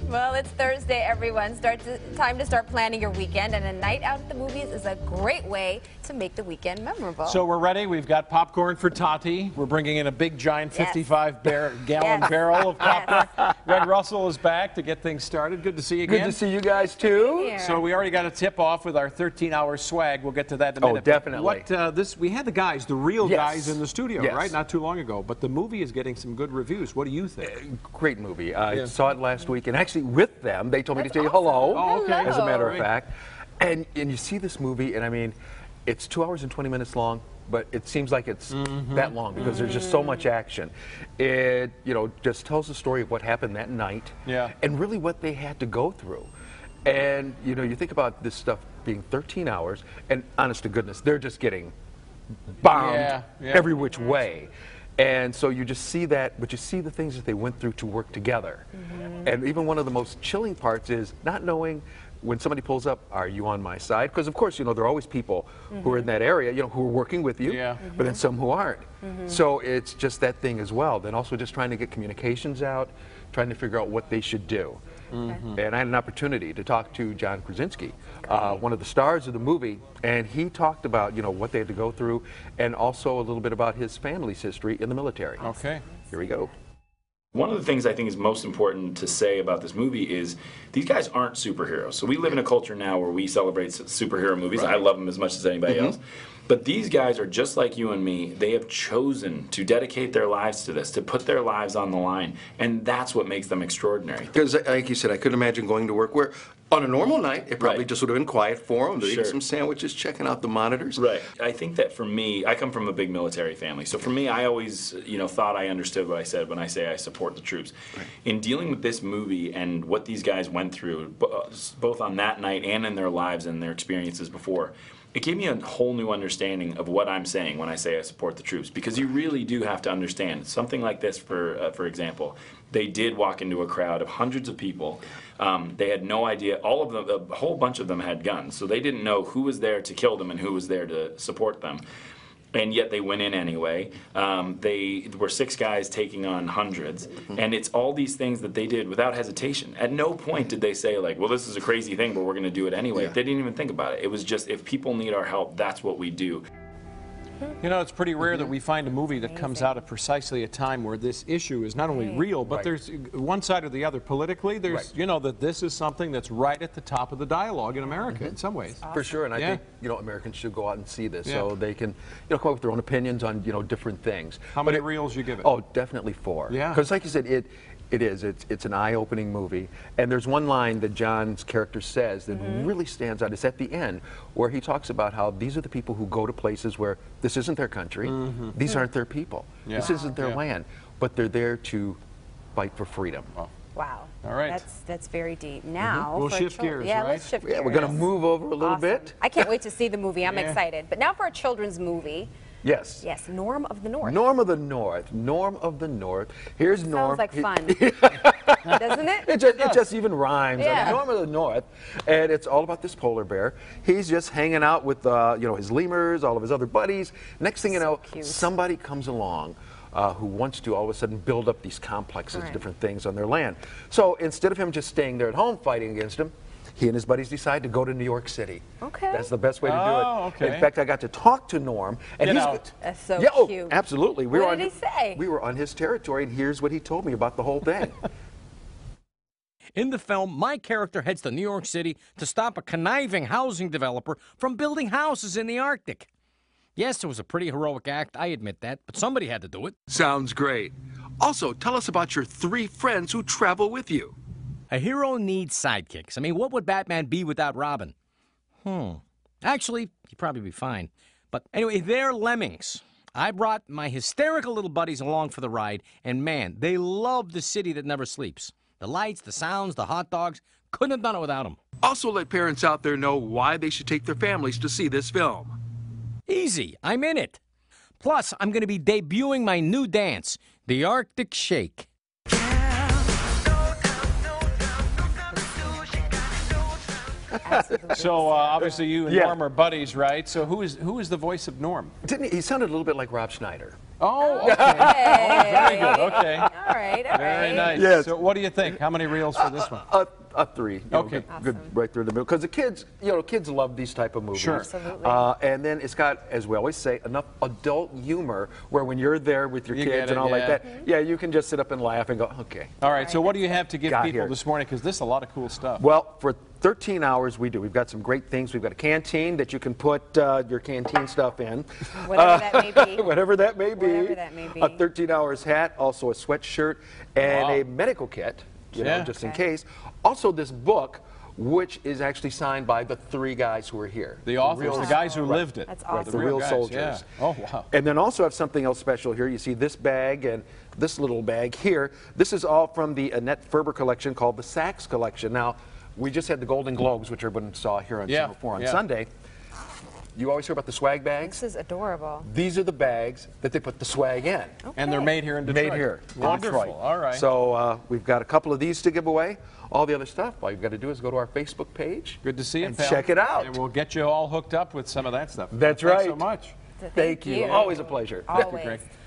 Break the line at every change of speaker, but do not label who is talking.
Well, it's Thursday, everyone. Time to start planning your weekend, and a night out at the movies is a great way to make the weekend memorable.
So we're ready. We've got popcorn for Tati. We're bringing in a big, giant 55-gallon barrel of popcorn. Red Russell is back to get things started. Good to see you again.
Good to see you guys, too.
So we already got a tip-off with our 13-hour swag. We'll get to that in a minute.
Oh, definitely.
We had the guys, the real guys in the studio,
Yes.
right? Not too long ago. But the movie is getting some good reviews. What do you think?
Great movie. I saw it last week, and actually with them, they told me to say hello, as a matter of fact. And you see this movie, and I mean, it's 2 hours and 20 minutes long, but it seems like it's that long because there's just so much action. It, just tells the story of what happened that night, and really what they had to go through. And, you think about this stuff being 13 hours, and honest to goodness, they're just getting bombed every which way. And so you just see that, but you see the things that they went through to work together. And even one of the most chilling parts is not knowing when somebody pulls up, are you on my side? Because of course, there are always people who are in that area, who are working with you, but then some who aren't. So it's just that thing as well. Then also just trying to get communications out, trying to figure out what they should do. And I had an opportunity to talk to John Krasinski, one of the stars of the movie, and he talked about, what they had to go through, and also a little bit about his family's history in the military.
Okay.
Here we go.
One of the things I think is most important to say about this movie is these guys aren't superheroes. So we live in a culture now where we celebrate superhero movies. I love them as much as anybody else. But these guys are just like you and me. They have chosen to dedicate their lives to this, to put their lives on the line. And that's what makes them extraordinary.
Because, like you said, I couldn't imagine going to work where, on a normal night, it probably just would have been quiet for them. They're eating some sandwiches, checking out the monitors.
Right. I think that for me, I come from a big military family. So for me, I always, thought I understood what I said when I say I support the troops. In dealing with this movie and what these guys went through, both on that night and in their lives and their experiences before, it gave me a whole new understanding of what I'm saying when I say I support the troops, because you really do have to understand something like this. For example, they did walk into a crowd of hundreds of people. They had no idea. All of them, a whole bunch of them had guns, so they didn't know who was there to kill them and who was there to support them. And yet they went in anyway. They were 6 guys taking on hundreds. And it's all these things that they did without hesitation. At no point did they say, like, well, this is a crazy thing, but we're going to do it anyway. They didn't even think about it. It was just, if people need our help, that's what we do.
It's pretty rare that we find a movie that comes out at precisely a time where this issue is not only real, but there's one side or the other politically. There's, that this is something that's right at the top of the dialogue in America in some ways.
For sure, and I think, Americans should go out and see this so they can, come up with their own opinions on, different things.
How many reels you give it?
Oh, definitely 4.
Yeah.
Because like you said, it's an eye-opening movie, and there's one line that John's character says that really stands out. It's at the end where he talks about how these are the people who go to places where this isn't their country, these aren't their people, this isn't their land, but they're there to fight for freedom.
Wow.
All right.
That's very deep. Now,
we'll shift gears, right?
Let's shift gears.
We're going to move over a little bit.
I can't wait to see the movie. I'm excited. But now for a children's movie.
Yes.
Yes, Norm of the North.
Norm of the North. Norm of the North. Here's Norm.
Sounds like fun. Doesn't it?
It just even rhymes.
Yeah.
I mean, Norm of the North. And it's all about this polar bear. He's just hanging out with, his lemurs, all of his other buddies. Next thing you know, somebody comes along who wants to all of a sudden build up these complexes, different things on their land. So instead of him just staying there at home fighting against him, he and his buddies decide to go to New York City. Okay. That's the best way to do it. In fact, I got to talk to Norm. And
That's so cute.
Oh, absolutely.
What did he say?
We were on his territory, and here's what he told me about the whole thing.
In the film, my character heads to New York City to stop a conniving housing developer from building houses in the Arctic. Yes, it was a pretty heroic act, I admit that, but somebody had to do it.
Sounds great. Also, tell us about your 3 friends who travel with you.
A hero needs sidekicks. I mean, what would Batman be without Robin? Actually, he'd probably be fine. But anyway, they're lemmings. I brought my hysterical little buddies along for the ride, and man, they love the city that never sleeps. The lights, the sounds, the hot dogs, couldn't have done it without them.
Also let parents out there know why they should take their families to see this film.
Easy, I'm in it. Plus, I'm going to be debuting my new dance, the Arctic Shake.
So obviously you and Norm are buddies, right? So who is the voice of Norm?
Didn't he sounded a little bit like Rob Schneider.
Oh, okay. Oh, very good. Okay.
All right. All
Very
right.
nice.
Yes.
So what do you think? How many reels for this one?
A 3. You know,
Okay.
good, right through the middle. Because the kids, you know, kids love these type of movies.
Sure.
Absolutely.
And then it's got, as we always say, enough adult humor where when you're there with your
You get
kids
it,
and all like
yeah.
that, yeah, you can just sit up and laugh and go, okay.
All right. So what do you have to give
Got
people
here.
this morning? Because this is a lot of cool stuff.
Well, for 13 hours we've got some great things. We've got a canteen that you can put your canteen stuff in.
Whatever that may be.
Whatever that may be.
Whatever that may be.
A 13 hours hat, also a sweatshirt, and
Wow.
a medical kit, you know,
Yeah.
just in
Okay.
case. Also this book, which is actually signed by the 3 guys who are here.
The authors, the guys who lived it.
That's
Right,
awesome.
the real
guys,
soldiers.
yeah. Oh, wow.
And then also have something else special here. You see this bag and this little bag here. This is all from the Annette Ferber collection called the Saks collection. Now, we just had the Golden Globes, which everyone saw here on
Yeah,
Channel 4 on
yeah.
Sunday. You always hear about the swag bags?
This is adorable.
These are the bags that they put the swag in.
And they're made here in Detroit.
Made here. in
Wonderful.
Detroit.
All right.
So we've got a couple of these to give away. All the other stuff, all you've got to do is go to our Facebook page.
Good to see you,
and
pal.
check it out.
And we'll get you all hooked up with some of that stuff.
That's
Thanks
right.
so much.
Thank you. Always a pleasure.
Always.
Great.